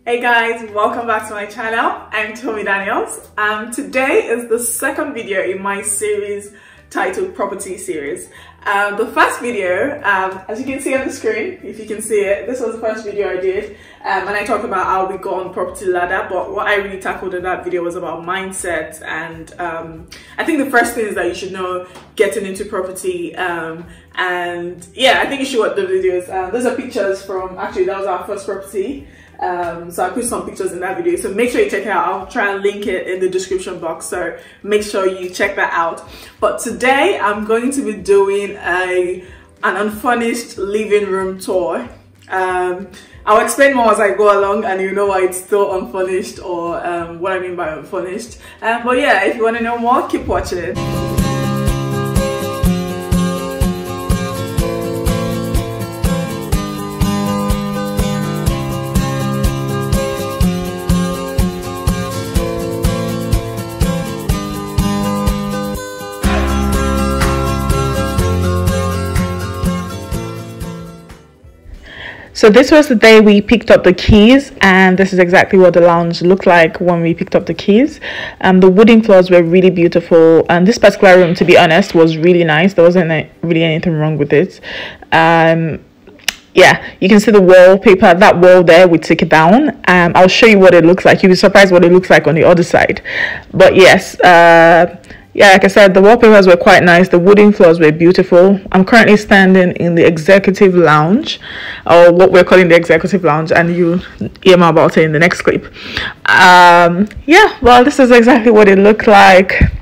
Hey guys, welcome back to my channel. I'm Tommy Daniels. Today is the second video in my series titled Property Series. The first video, as you can see on the screen, if you can see it, this was the first video I did, and I talked about how we got on the property ladder. But what I really tackled in that video was about mindset, and I think the first thing is that you should know getting into property. And yeah, I think you should watch the videos. Those are pictures from, actually that was our first property. So I put some pictures in that video, so make sure you check it out. I'll try and link it in the description box, so make sure you check that out. But today I'm going to be doing an unfurnished living room tour. I'll explain more as I go along, and you know why it's still unfurnished, or what I mean by unfurnished. But yeah, if you want to know more, keep watching it. So this was the day we picked up the keys, and this is exactly what the lounge looked like when we picked up the keys. The wooden floors were really beautiful, and this particular room, to be honest, was really nice. There wasn't really anything wrong with it. Yeah, you can see the wallpaper, that wall there, we took it down. I'll show you what it looks like. You'll be surprised what it looks like on the other side. But yes, yeah, like I said, the wallpapers were quite nice. The wooden floors were beautiful. I'm currently standing in the executive lounge, or what we're calling the executive lounge, and you'll hear more about it in the next clip. Yeah, well, this is exactly what it looked like.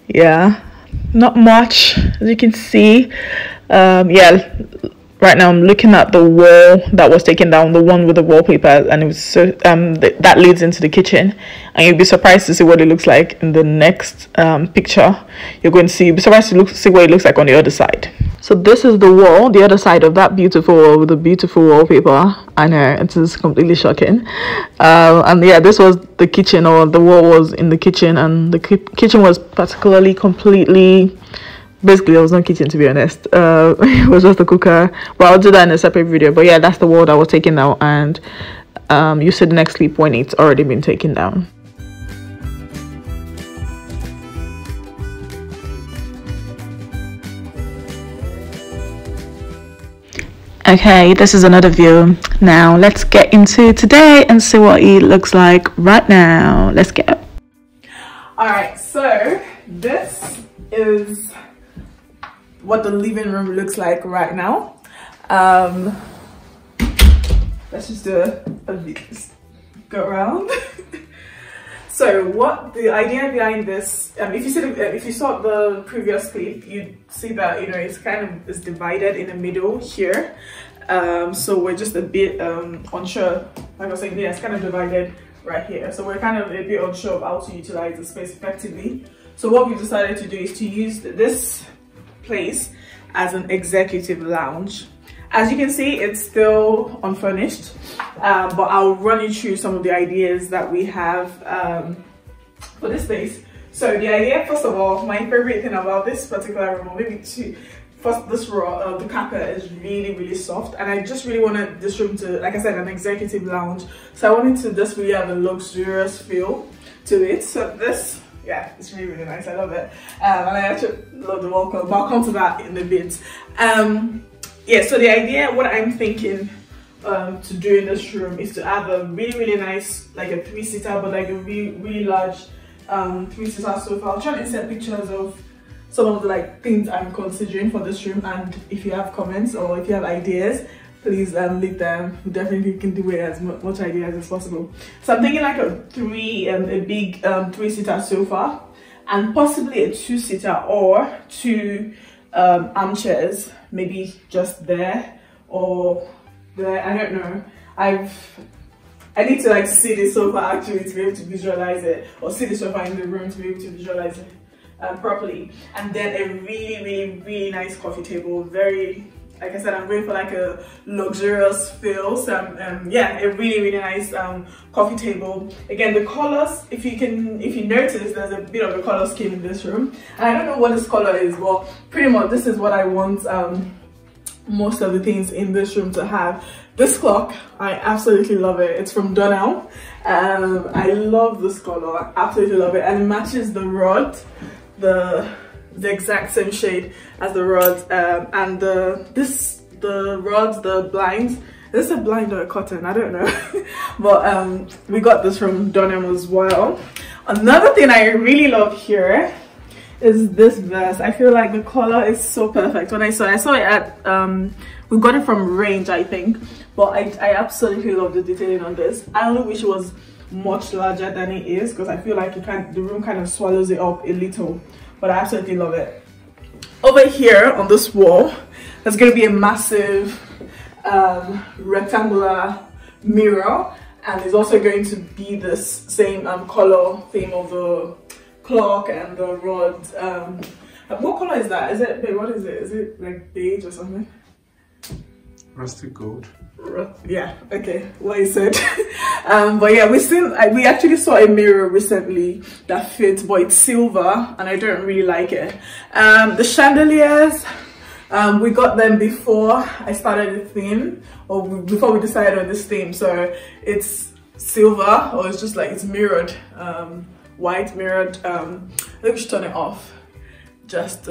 Yeah, not much, as you can see. Yeah, right now I'm looking at the wall that was taken down, the one with the wallpaper, and it was so that leads into the kitchen, and you'll be surprised to see what it looks like in the next picture. You'll be surprised to see what it looks like on the other side. So this is the wall, the other side of that beautiful wall with the beautiful wallpaper. I know, it is completely shocking. And yeah, this was the kitchen, or the wall was in the kitchen, and the kitchen was particularly completely, basically there was no kitchen, to be honest. It was just a cooker, but I'll do that in a separate video. But yeah, that's the wall that was taken down, and you see the next clip when it's already been taken down. Okay, this is another view. Now let's get into today and see what it looks like right now. Let's go. All right, so this is what the living room looks like right now. Let's just do a go around. So what the idea behind this, if you saw the previous clip, you'd see that, you know, it's divided in the middle here. So we're just a bit unsure. Like I was saying, yeah, it's kind of divided right here. So we're kind of a bit unsure of how to utilize the space effectively. So what we decided to do is to use this place as an executive lounge. As you can see, it's still unfurnished, but I'll run you through some of the ideas that we have for this space. So the idea, first of all, my favorite thing about this particular room, or maybe two, first, this row, the carpet is really soft, and I just really wanted this room to, like I said, an executive lounge. So I wanted to just really have a luxurious feel to it. So this, yeah, it's really nice. I love it, and I actually love the wall color, but I'll come to that in a bit. Yeah, so the idea, what I'm thinking to do in this room is to have a really nice, like a 3-seater, but like a really large 3-seater sofa. I'll try and insert pictures of some of the like things I'm considering for this room, and if you have comments or if you have ideas, please leave them. We definitely can do it as much ideas as possible. So I'm thinking like a big 3-seater sofa, and possibly a 2-seater or 2 armchairs, maybe just there or there. I don't know. I need to like see the sofa actually to be able to visualize it, or see the sofa in the room to be able to visualize it properly. And then a really nice coffee table. Very, like I said, I'm going for like a luxurious feel. So yeah, a really nice coffee table. Again, the colors, if you notice, there's a bit of a color scheme in this room, and I don't know what this color is, but pretty much this is what I want most of the things in this room to have. This clock, I absolutely love it. It's from Donnell. I love this color, I absolutely love it, and it matches the rod, the exact same shade as the rod, and the rods, the blinds. This is a blind or a cotton, I don't know. But we got this from Donnell as well. Another thing I really love here is this vest. I feel like the color is so perfect. When I saw it at we got it from Range, I think, but I absolutely love the detailing on this. I only wish it was much larger than it is, because I feel like the room kind of swallows it up a little, but I absolutely love it. Over here on this wall, there's going to be a massive rectangular mirror, and it's also going to be this same color theme of the clock and the rod. What color is that? Is it, babe, what is it? Is it like beige or something? Rustic gold. Yeah, okay, what you said. But yeah, we actually saw a mirror recently that fits, but it's silver and I don't really like it. The chandeliers, we got them before I started the theme, or before we decided on this theme. So it's silver, or it's just like it's mirrored, white mirrored. Let me just turn it off. Just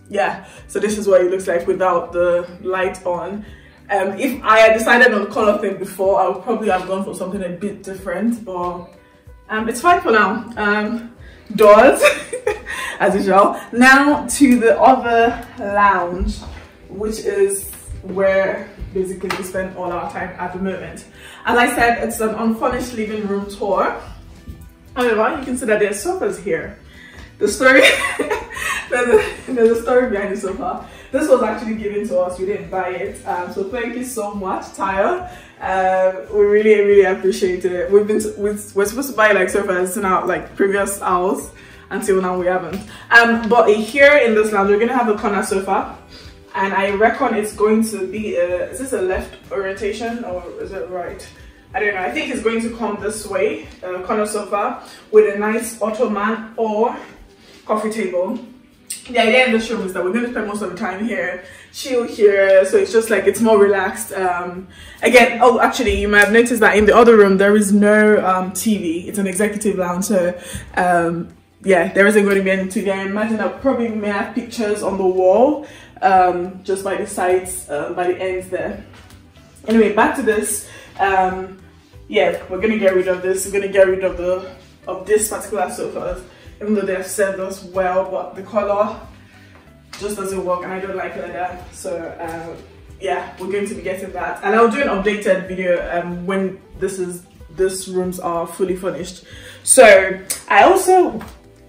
yeah, so this is what it looks like without the light on. If I had decided on the color thing before, I would probably have gone for something a bit different, but it's fine for now. Doors, as usual. Now to the other lounge, which is where basically we spend all our time at the moment. As I said, it's an unfurnished living room tour. However, you can see that there's sofas here. The story, there's a story behind the sofa. This was actually given to us, we didn't buy it. So thank you so much, Tyre. We really appreciate it. We're supposed to buy like sofas in our like previous house, until now we haven't. But here in this lounge, we're gonna have a corner sofa, and I reckon it's going to be is this a left orientation or is it right? I don't know. I think it's going to come this way, corner sofa with a nice ottoman or coffee table. The idea in this room is that we're going to spend most of the time here, chill here, so it's just like it's more relaxed. Again, oh, actually, you might have noticed that in the other room there is no TV. It's an executive lounge, so yeah, there isn't going to be any TV. I imagine I probably may have pictures on the wall, just by the sides, by the ends there. Anyway, back to this. Yeah, we're going to get rid of this. We're going to get rid of this particular sofa, even though they've served us well, but the color just doesn't work and I don't like it like that. So yeah, we're going to be getting that, and I'll do an updated video when this rooms are fully furnished. So I also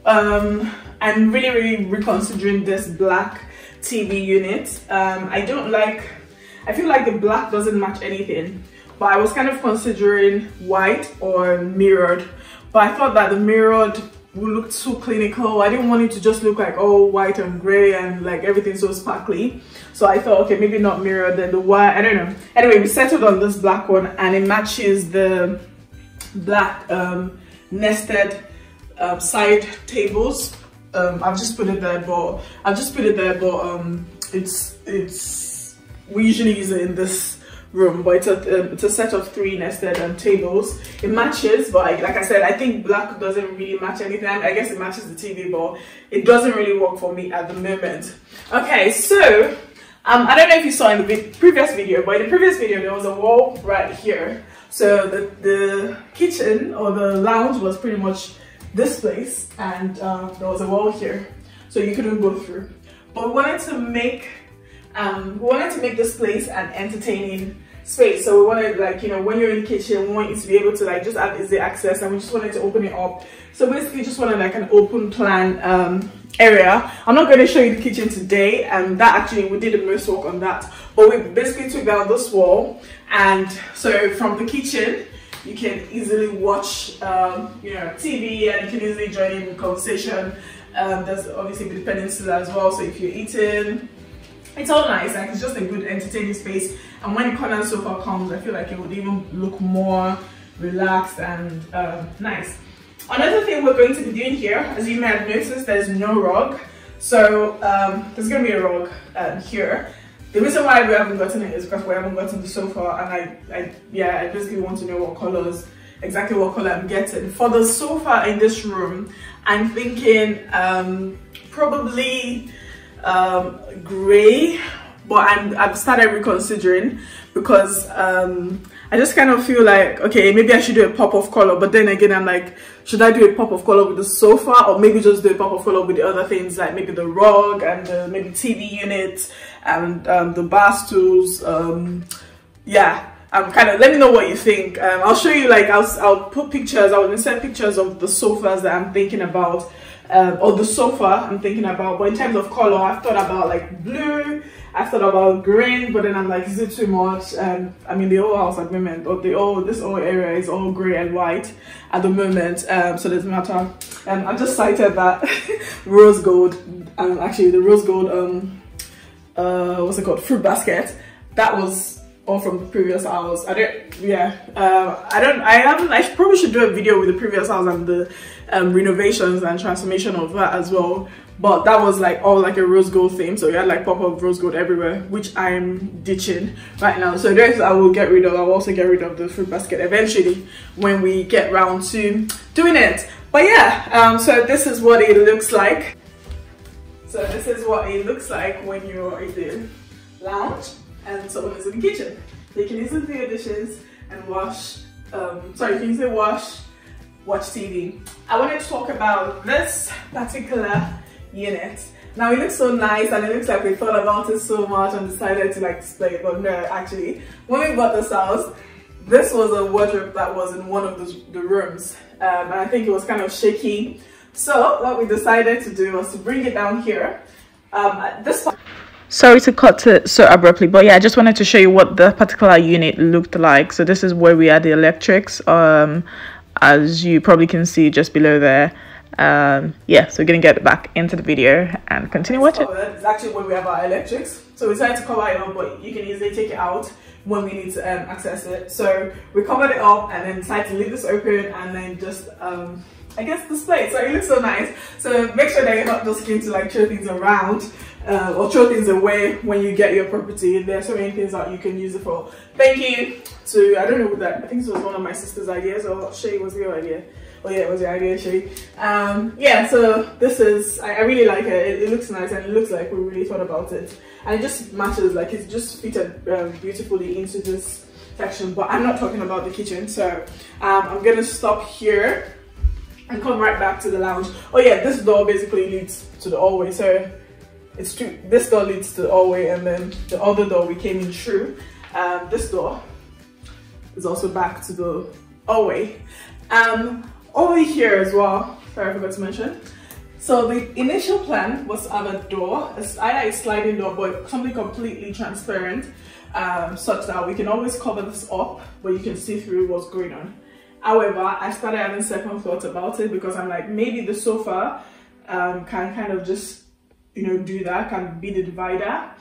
I'm really reconsidering this black TV unit. I feel like the black doesn't match anything, but I was kind of considering white or mirrored, but I thought that the mirrored would look too clinical. I didn't want it to just look like all white and gray and like everything so sparkly. So I thought, okay, maybe not mirrored, then the white, I don't know. Anyway, we settled on this black one, and it matches the black nested side tables. I've just put it there, but it's we usually use it in this room, but it's a set of 3 nested tables. It matches, but like I said, I think black doesn't really match anything. I guess it matches the TV, but it doesn't really work for me at the moment. Okay, so I don't know if you saw in the previous video, but in the previous video there was a wall right here. So the kitchen or the lounge was pretty much this place, and there was a wall here, so you couldn't go through. But we wanted to make this place an entertaining space. So we wanted, like, you know, when you're in the kitchen, we want you to be able to like just have easy access, and we just wanted to open it up. So basically just wanted like an open plan area. I'm not going to show you the kitchen today, and that actually we did the most work on that, but we basically took down this wall, and so from the kitchen you can easily watch you know, TV, and you can easily join in the conversation. There's obviously the peninsula as well, so if you're eating, it's all nice. Like, it's just a good entertaining space, and when the corner sofa comes, I feel like it would even look more relaxed and nice. Another thing we're going to be doing here, as you may have noticed, there's no rug, so there's going to be a rug here. The reason why we haven't gotten it is because we haven't gotten the sofa, and I basically want to know what colors, exactly what color I'm getting. For the sofa in this room, I'm thinking probably grey, but I've started reconsidering because I just kind of feel like, okay, maybe I should do a pop of color, but then again I'm like, should I do a pop of color with the sofa, or maybe just do a pop of color with the other things, like maybe the rug and the maybe TV unit and the bar stools. Yeah, I'm kind of, let me know what you think. I'll show you, like I'll put pictures, I'll insert pictures of the sofas that I'm thinking about, or the sofa I'm thinking about. But in terms of color, I've thought about like blue, I thought about green, but then I'm like, is it too much? I mean, the whole house at the moment, or this whole area is all grey and white at the moment, so it doesn't matter. I just cited that rose gold, actually the rose gold, what's it called, fruit basket, that was all from the previous house. I probably should do a video with the previous house and the renovations and transformation of that as well. But that was like all like a rose gold theme, so you had like pop of rose gold everywhere, which I'm ditching right now. So this I will get rid of. I'll also get rid of the fruit basket eventually when we get round to doing it. But yeah, so this is what it looks like. So this is what it looks like when you're in the lounge and someone is in the kitchen. So you can easily do your dishes and wash. You can easily watch TV. I wanted to talk about this particular unit. Now it looks so nice, and it looks like we thought about it so much and decided to like display it, but no, actually when we bought this house, this was a wardrobe that was in one of the rooms, and I think it was kind of shaky. So what we decided to do was to bring it down here. Sorry to cut it so abruptly, but yeah, I just wanted to show you what the particular unit looked like. So this is where we had the electrics, as you probably can see just below there. Yeah, so we're gonna get back into the video and continue watching. It's actually where we have our electrics, so we decided to cover it up, but you can easily take it out when we need to access it. So we covered it up and then decided to leave this open and then just I guess display it. So it looks so nice. So make sure that you're not just keen to like throw things around or throw things away when you get your property. There are so many things that you can use it for. Thank you to, I don't know what that, I think this was one of my sister's ideas, or Shay, was your idea? Oh yeah, it was your idea, Shay. Yeah, so this is, I really like it. It looks nice and it looks like we really thought about it. And it just matches, like it's just fitted beautifully into this section. But I'm not talking about the kitchen, so I'm gonna stop here and come right back to the lounge. Oh yeah, this door basically leads to the hallway. So it's true, this door leads to the hallway, and then the other door we came in through. This door is also back to the hallway. Over here as well, sorry I forgot to mention. So the initial plan was to have a door, it's either a sliding door but something completely transparent, such that we can always cover this up but you can see through what's going on. However, I started having second thoughts about it because I'm like, maybe the sofa can kind of just, you know, do that, can be the divider.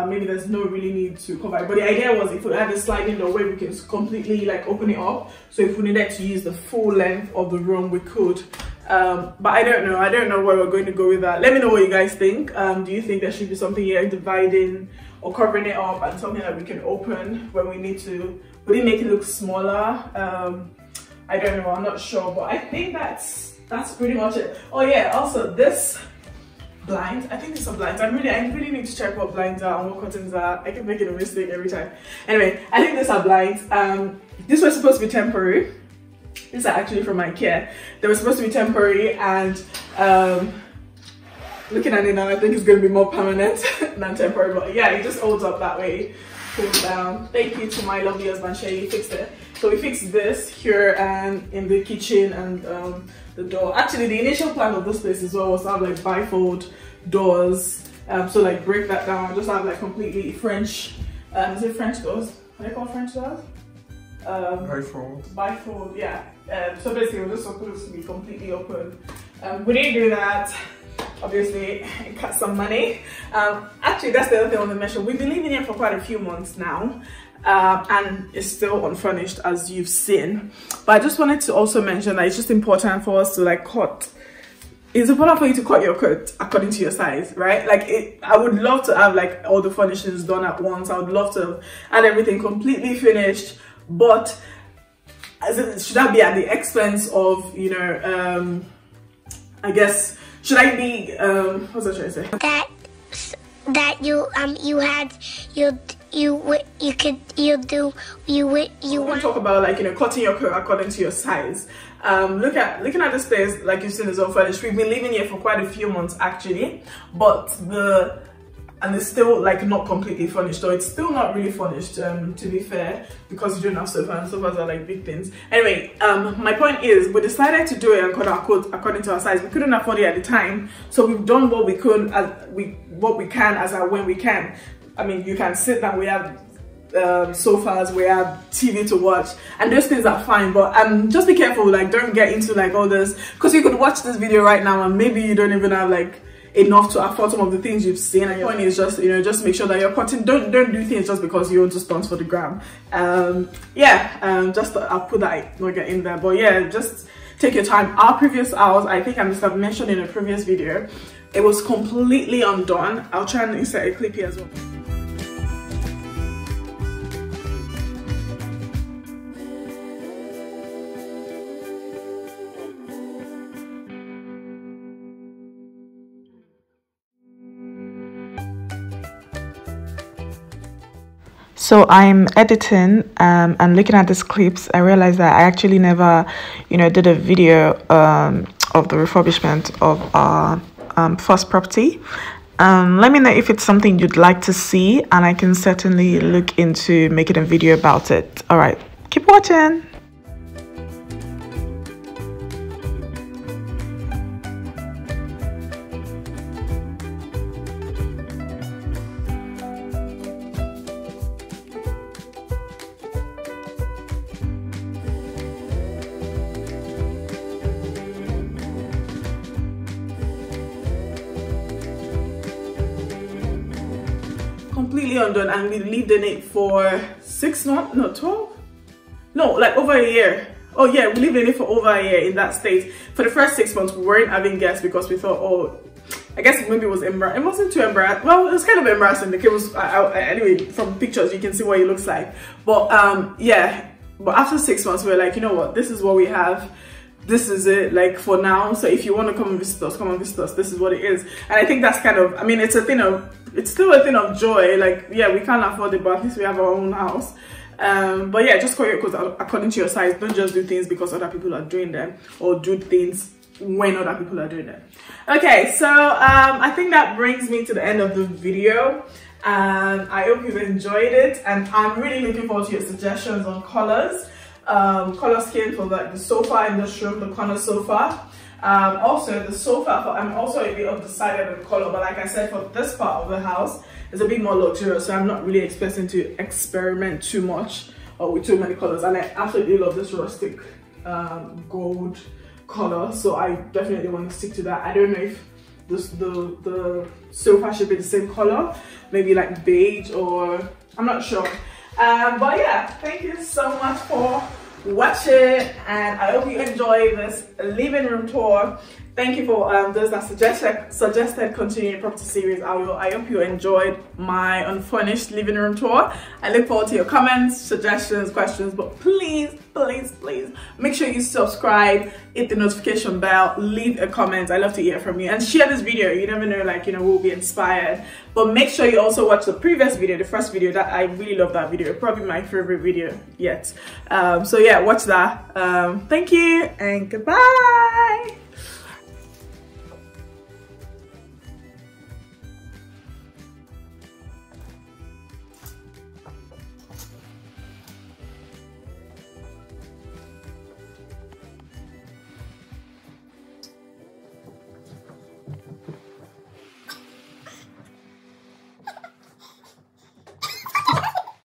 Maybe there's no really need to cover it. But the idea was if we had a sliding door where we can completely like open it up, so if we needed to use the full length of the room, we could. But I don't know where we're going to go with that. Let me know what you guys think. Do you think there should be something here dividing or covering it up and something that we can open when we need to? Would it make it look smaller? I don't know, I'm not sure, but I think that's pretty much it. Oh yeah, also this blinds, I think these are blinds. I really need to check what blinds are and what curtains are. I keep making a mistake every time. Anyway, I think these are blinds. These were supposed to be temporary. These are actually from IKEA. They were supposed to be temporary, and looking at it now, I think it's going to be more permanent than temporary. But yeah, it just holds up that way, pulls down. Thank you to my lovely husband, Shay, he fixed it. So we fixed this here and in the kitchen and the door. Actually, the initial plan of this place as well was to have like bifold doors. So like break that down, just have like completely French, is it French doors? Are they called French doors? Bifold. Bifold, yeah. So basically it was just supposed to be completely open. We didn't do that. Obviously, it cost some money. Actually, that's the other thing I want to mention. We've been living here for quite a few months now. And it's still unfurnished, as you've seen. But I just wanted to also mention that it's just important for us to like cut it's important for you to cut your coat according to your size, right? Like I would love to have like all the furnishings done at once. I would love to have everything completely finished, but should that be at the expense of, you know, I guess, should I be what's I trying to say? That you want to talk about, like, you know, cutting your coat according to your size. Looking at this place, like you've seen, is unfurnished. We've been living here for quite a few months actually, but it's still like not completely furnished, so it's still not really furnished, to be fair, because you don't have sofa, and sofas are like big things. Anyway, my point is, we decided to do it and cut our coat according to our size. We couldn't afford it at the time, so we've done what we could, what we can when we can. I mean, you can sit down, we have sofas, we have TV to watch, and those things are fine, but just be careful, like don't get into like all this, because you could watch this video right now and maybe you don't even have like enough to afford some of the things you've seen, and your point is just, you know, just make sure that you're cutting. Don't do things just because you want to stunt for the gram. Just I'll put that nugget in there, but yeah, just take your time. Our previous house, I think I must have mentioned in a previous video, it was completely undone. I'll try and insert a clip here as well. So I'm editing and looking at these clips. I realized that I actually never, you know, did a video of the refurbishment of our first property. Let me know if it's something you'd like to see, and I can certainly look into making a video about it. All right, keep watching. Completely undone, and we lived in it for 6 months, no, 12, no, like over a year. Oh yeah, we lived in it for over a year in that state. For the first 6 months we weren't having guests because we thought, oh, I guess maybe it was embarrassing. It wasn't too embarrassing. Well, it was kind of embarrassing. The kid was anyway, from pictures you can see what he looks like, but yeah, but after 6 months we were like, you know what, this is what we have, this is it, like, for now. So if you want to come and visit us, come and visit us. This is what it is. And I think that's kind of, I mean, it's still a thing of joy. Like, yeah, we can't afford it, but at least we have our own house. But yeah, just cut your coat according to your size. Don't just do things because other people are doing them, or do things when other people are doing them. Okay, so I think that brings me to the end of the video, and I hope you've enjoyed it, and I'm really looking forward to your suggestions on colors. Color scheme for like the sofa in this room, the corner sofa. Also the sofa, I'm also a bit undecided on the color, but like I said, for this part of the house, it's a bit more luxurious, so I'm not really expecting to experiment too much or with too many colors. And I absolutely love this rustic gold color, so I definitely want to stick to that. I don't know if the sofa should be the same color, maybe like beige, or I'm not sure. But yeah, thank you so much for watching, and I hope you enjoy this living room tour. Thank you for those that suggested continuing property series. I hope you enjoyed my unfurnished living room tour. I look forward to your comments, suggestions, questions, but please make sure you subscribe, hit the notification bell, leave a comment. I love to hear from you, and share this video. You never know, like, you know, we'll be inspired. But make sure you also watch the previous video, the first video. That I really love that video, probably my favorite video yet. So yeah, watch that. Thank you and goodbye.